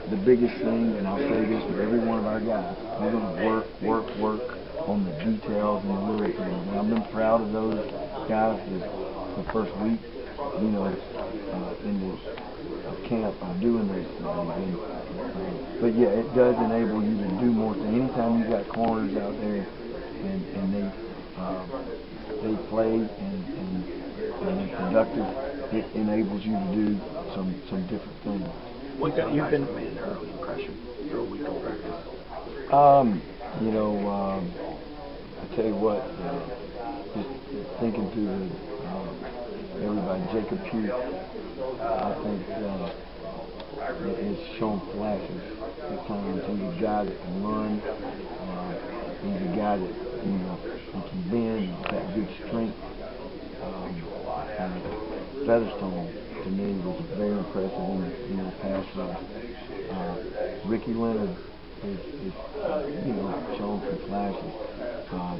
The biggest thing, and I'll say this for every one of our guys, we're going to work on the details and the little things. And I've been proud of those guys the first week, in the camp of doing those things. But yeah, it does enable you to do more things. Anytime you got corners out there and they play and they're productive, it enables you to do some different things. You've been an early impression for a week of practice. I tell you what, just thinking through everybody, Jacob Pugh, I think it's shown flashes at times. He's a guy that can run. He's a guy that he can bend. He's got good strength. Featherstone to me was very impressive in the pass rush. Ricky Leonard is shown some flashes.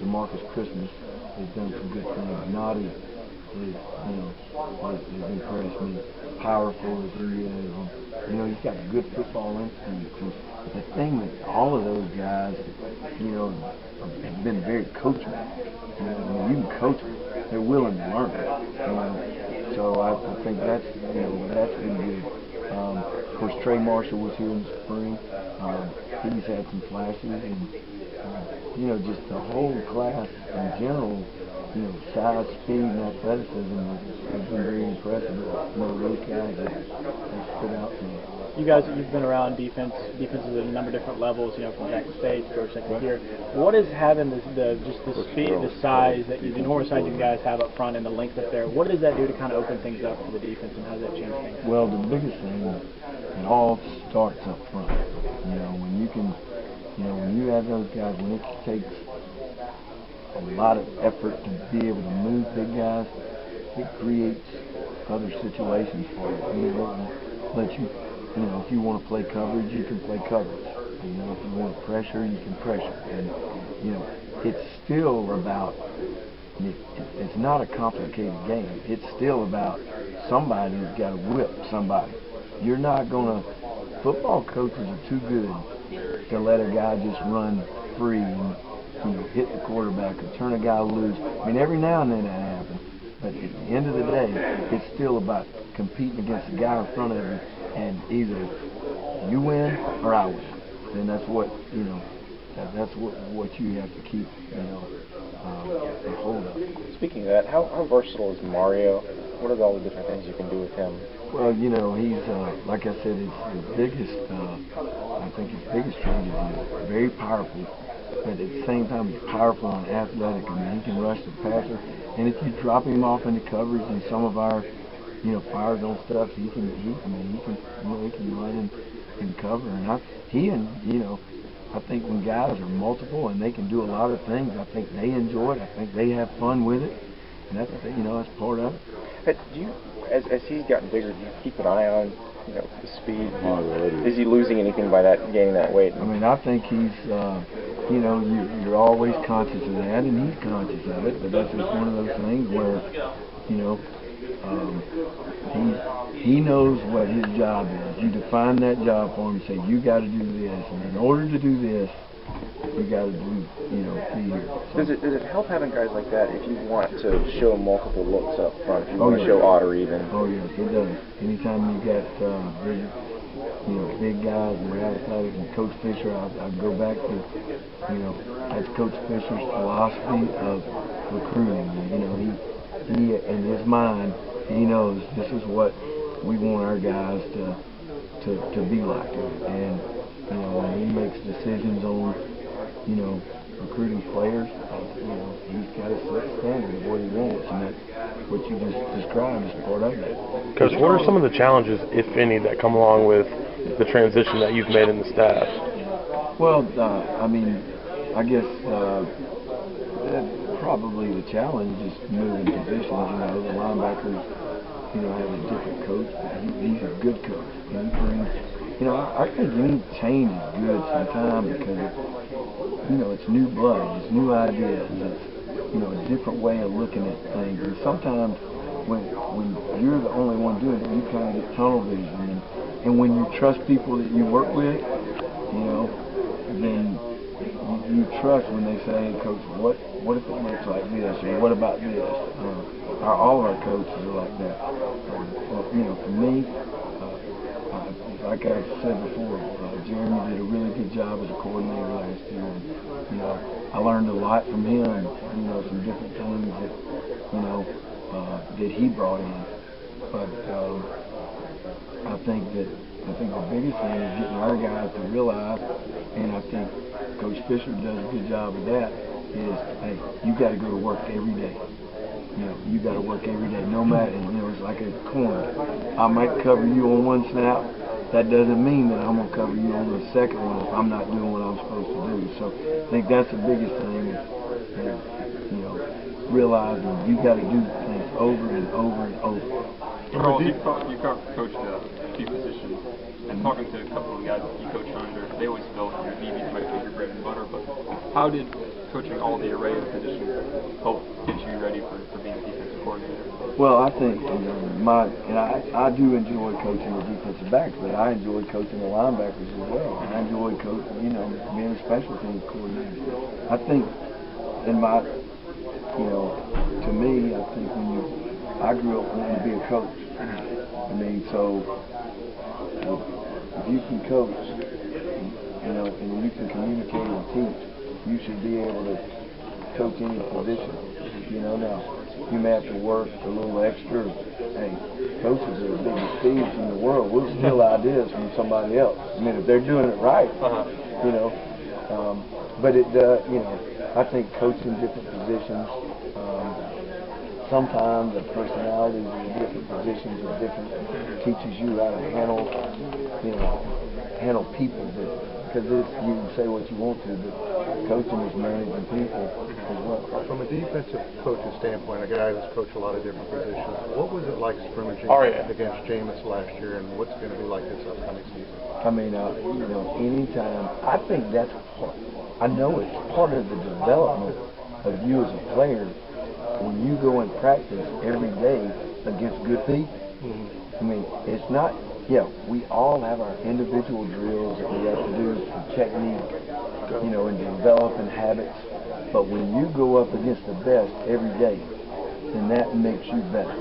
DeMarcus Christmas has done some good things. Noddy has impressed me. Powerful as he is, and, he's got good football instincts. The thing with all of those guys, have been very coachable. You can coach them; they're willing to learn. So I think that's been good. Of course, Trey Marshall was here in the spring. He's had some flashes, and just the whole class in general. Size, speed, and athleticism has been very impressive. Those guys have stood out to me. You've been around defenses at a number of different levels, from Jackson State, Georgia Tech here. What is having the speed, the size, the enormous size you guys have up front and the length up there, what does that do to kind of open things up for the defense, and how does that change things? Well, the biggest thing, it all starts up front. When you can, when you have those guys, when it takes a lot of effort to be able to move big guys, it creates other situations for you. Let you, if you want to play coverage, you can play coverage. If you want to pressure, you can pressure. And, it's still about, it's not a complicated game. It's still about somebody who's got to whip somebody. You're not going to, football coaches are too good to let a guy just run free and, hit the quarterback or turn a guy loose. Every now and then that happens. But at the end of the day, it's still about competing against the guy in front of you, and either you win or I win. And that's what, that's what you have to keep, a hold of. Speaking of that, how versatile is Mario? What are all the different things you can do with him? Well, he's, like I said, his biggest, I think his biggest change is he's very powerful. But at the same time, he's powerful and athletic. He can rush the passer. And if you drop him off into coverage in some of our, fire zone stuff, he can run and cover. And I think when guys are multiple and they can do a lot of things, I think they enjoy it. I think they have fun with it. And that's, that's part of it. Hey, do you, as he's gotten bigger, do you keep an eye on, the speed? Is he losing anything by gaining that weight? I think he's, you're always conscious of that, and he's conscious of it. But that's just one of those things where, he knows what his job is. You define that job for him and say, you got to do this, and in order to do this, you got to do, be here. So, does it help having guys like that if you want to show multiple looks up front? If you want to show Otter even? Oh yes, it does. Anytime you got big guys and athletic, and Coach Fisher, I go back to, that's Coach Fisher's philosophy of recruiting. He in his mind, he knows this is what we want our guys to be like, and when he makes decisions on, recruiting players, he's got a set standard of what he wants, and that's what you just described as part of that. Coach, what are some of the challenges, if any, that come along with the transition that you've made in the staff? Well, I guess probably the challenge is moving positions. The linebackers, have a different coach, but he's a good coach. He brings, I think any change is good sometimes because it's new blood, it's new ideas, it's a different way of looking at things. And sometimes, when you're the only one doing it, you kind of get tunnel vision. And when you trust people that you work with, you know, then you trust when they say, hey, Coach, what if it looks like this, or what about this? All of our coaches are like that. You know, for me, like I said before, Jeremy did a really good job as a coordinator last year. And, you know, I learned a lot from him. You know, some different things that, you know, that he brought in. But I think the biggest thing is getting our guys to realize, and I think Coach Fisher does a good job of that, is, hey, you got to go to work every day. You know, you got to work every day, no matter, you know, it's like a coin. I might cover you on one snap. That doesn't mean that I'm going to cover you on the second one if I'm not doing what I'm supposed to do. So I think that's the biggest thing is, you know, realizing you got to do things over and over and over. Carl, you coached key positions, and talking to a couple of the guys that you coach under, they always felt your DBs might be your bread and butter, but how did coaching all the array of positions help get you ready for being a defensive coordinator? Well, I think, you know, I do enjoy coaching the defensive backs, but I enjoy coaching the linebackers as well. And I enjoy coaching, you know, being a special teams coordinator. I think in my, you know, to me, I think I grew up wanting to be a coach. I mean, so if you can coach, you know, and you can communicate and teach, you should be able to coach any position. You know, now you may have to work a little extra. Hey, coaches are the biggest thieves in the world. We'll steal ideas from somebody else. I mean, if they're doing it right, you know. But it, you know, I think coaching different positions. Sometimes the personalities of the different positions are different. Teaches you how to handle, you know, handle people. Because you can say what you want to, but coaching is managing people as well. From a defensive coach's standpoint, a guy who's coached a lot of different positions, what was it like scrimmaging against Jameis last year, and what's it going to be like this upcoming season? I mean, you know, anytime, I think that's part, I know it's part of the development of you as a player when you go and practice every day against good people. I mean, it's not, yeah, we all have our individual drills that we have to do for technique, you know, and developing habits. But when you go up against the best every day, then that makes you better.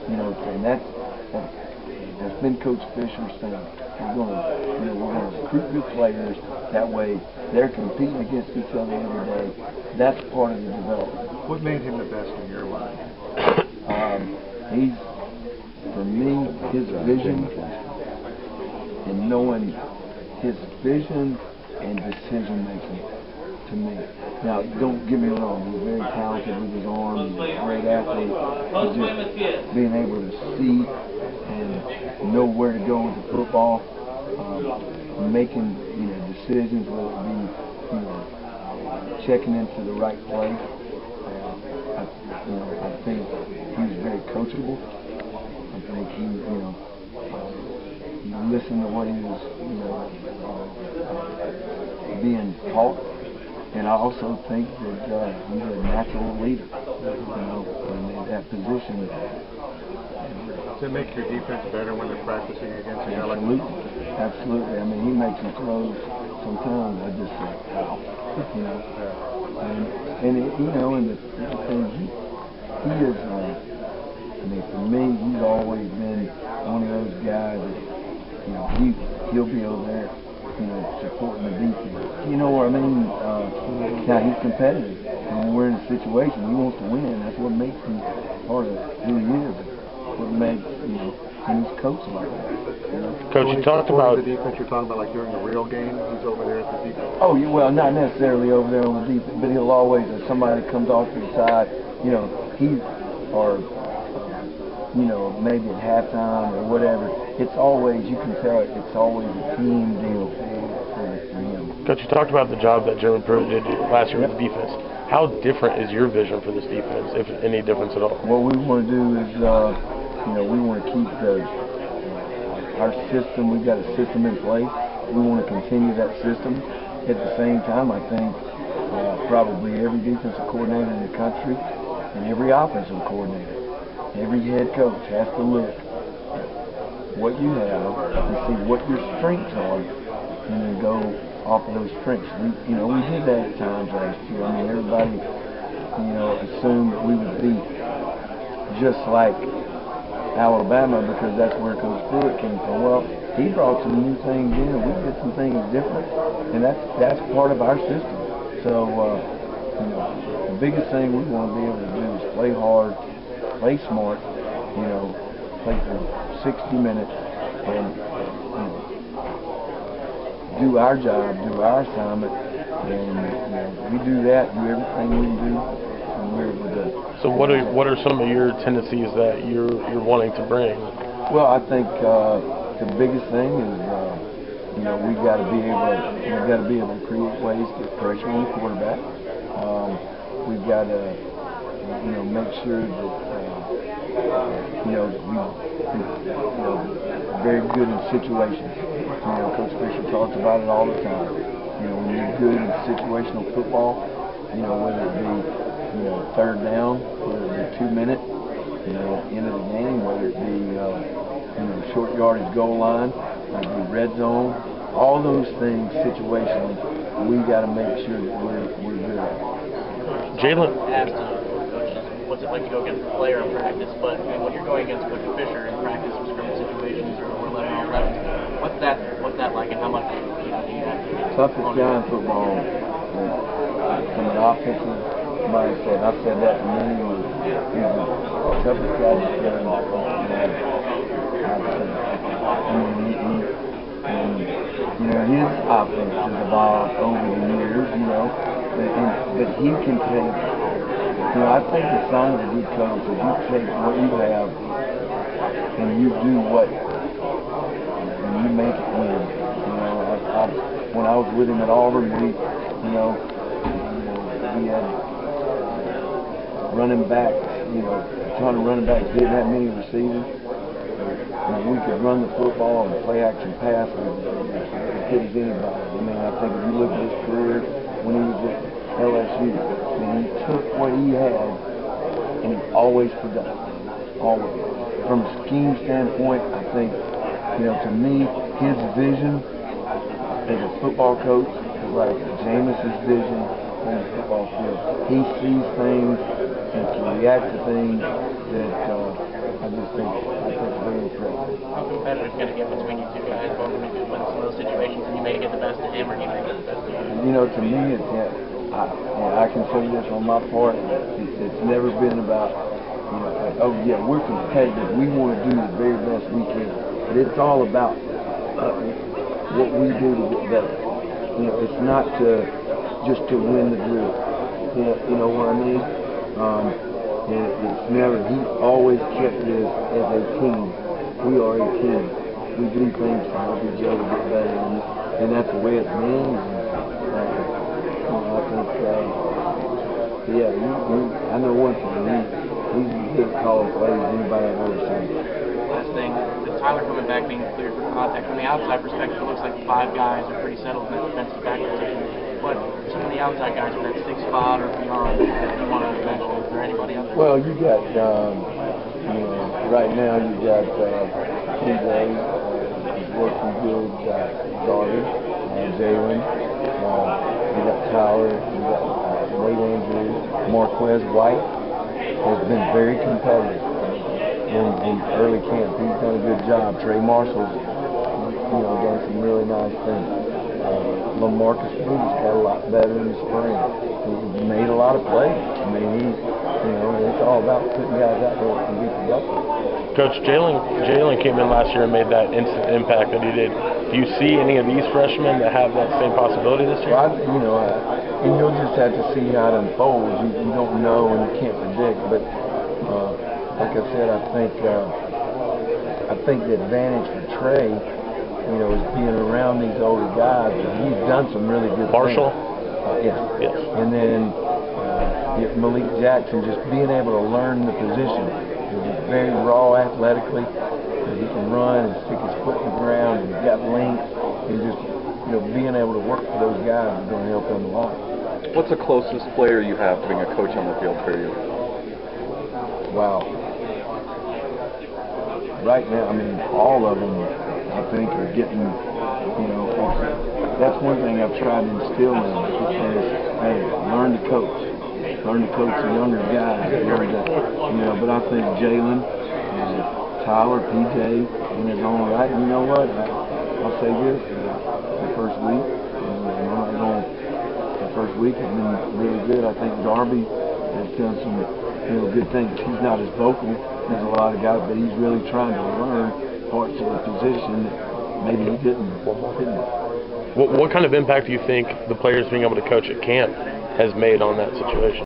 You know, and that's been Coach Fisher's thing. We're gonna recruit good players. That way, they're competing against each other every day. That's part of the development. What made him the best in your mind? He's, for me, his vision and knowing his vision and decision making to me. Now, don't get me wrong, he's very talented with his arms, he's a great athlete, but just being able to see and know where to go with the football, making, you know, decisions, whether it be, you know, checking into the right place. I think he's very coachable. I think he, you know, he listened to what he was, you know, being taught. And I also think that he's a natural leader, you know, in that position. Does it make your defense better when they're practicing against a guy like him? Absolutely. I mean, he makes some throws sometimes I just say, wow, you know. And you know, and the thing, he is, I mean, for me, he's always been one of those guys that, you know, he'll be over there, you know, supporting the defense. You know what I mean? Now, he's competitive. And when we're in a situation, he wants to win. That's what makes him part of who he is. What makes, you know, him as coach like that. You know? Coach, you talked about the defense. You're talking about like during the real game. He's over there at the defense. Oh, yeah, well, not necessarily over there on the defense, but he'll always, if somebody comes off to the side, you know, or you know, maybe at halftime or whatever. It's always, you can tell it's always a team deal for him. Coach, you talked about the job that German Pruitt did last year with the defense. How different is your vision for this defense, if any difference at all? What we want to do is, you know, we want to keep our system. We've got a system in place. We want to continue that system. At the same time, I think probably every defensive coordinator in the country and every offensive coordinator every head coach has to look at what you have and see what your strengths are, and then go off of those strengths. We did that at times last year. I mean, everybody, assumed that we would be just like Alabama because that's where Coach Pruitt came from. Well, he brought some new things in, and we did some things different, and that's part of our system. So, the biggest thing we want to be able to do is play hard, play smart, play for 60 minutes, and do our job, do our assignment, and we do that, do everything we can do, and we're able to do. So what are some of your tendencies that you're wanting to bring? Well, I think the biggest thing is we've got to be able to create ways to get pressure on the quarterback. We've got to make sure that we're very good in situations. Coach Fisher talks about it all the time. When you're good in situational football, whether it be third down, whether it be 2 minutes, end of the game, whether it be short yardage goal line, whether it be red zone, all those things situationally, we got to make sure that we're good at. Jalen asked coaches, what's it like to go against a player in practice? But when you're going against Coach Fisher in practice or scrimmage situations or 11 on 11, what's that like, and how much do you have to? Toughest guy in football from an offensive mindset. I've said that to many years. He's the toughest guy to play in football. His offense has evolved over the years, but he can take, I think the sign of a good coach is you take what you have and you do what, and you make it win. When I was with him at Auburn, we had running backs, a ton of running backs, didn't have many receivers. We could run the football and play action pass as good as anybody. I mean, I think if you look at his career when he was at LSU, he took what he had and he always produced. Always. From a scheme standpoint, I think, to me, his vision as a football coach is like Jameis's vision on the football field. He sees things and can react to things that I think very impressive. How competitive can it get between you two guys? Both of you win some of those situations, and you may get the best of him, or he may get the best of you. To me, I can say this on my part. It's never been about, we're competitive. We want to do the very best we can. But it's all about what we do to get better. It's not just to win the drill. You know what I mean? It's never. He always kept this as a team. We are a team. We do things to help each other get better, and that's the way it's been. I think, I know one thing. He's as good at calling plays as anybody I've ever seen. Last thing, with Tyler coming back, being cleared for contact, from the outside perspective, it looks like the 5 guys are pretty settled in that defensive back position. But some of the outside guys with that 6 spot or beyond that you want to mention, is there anybody out there? Well, you got, right now you got TJ, he's working good, Darby, Jalen, you got Tyler, you got Wade Andrews, Marquez White has been very competitive in early camp. He's done a good job. Trey Marshall's, done some really nice things. LaMarcus Bruce got a lot better in the spring. He made a lot of plays. I mean, it's all about putting guys out there that can be productive. Coach, Jalen came in last year and made that instant impact that he did. Do you see any of these freshmen that have that same possibility this year? Well, and you'll just have to see how it unfolds. You don't know and you can't predict. But like I said, I think the advantage for Trey, is being around these older guys. He's done some really good Marshall? things. Yes. And then Malik Jackson, just being able to learn the position. He's very raw athletically. He can run and stick his foot in the ground, and he's got length. And just, being able to work for those guys is going to help them a lot. What's the closest player you have to being a coach on the field for you? Wow. right now, I mean, all of them, I think, are getting, you know, that's one thing I've tried to instill in them. Is, hey, learn to coach. Learn to coach the younger guys. Learn to, you know, but I think Jalen, Tyler, PJ, in his own right. You know what? I'll say this: the first week, the first week has been really good. I think Darby has done some, you know, good things. He's not as vocal as a lot of guys, but he's really trying to learn parts of the position that maybe he didn't. What kind of impact do you think the players being able to coach at camp has made on that situation?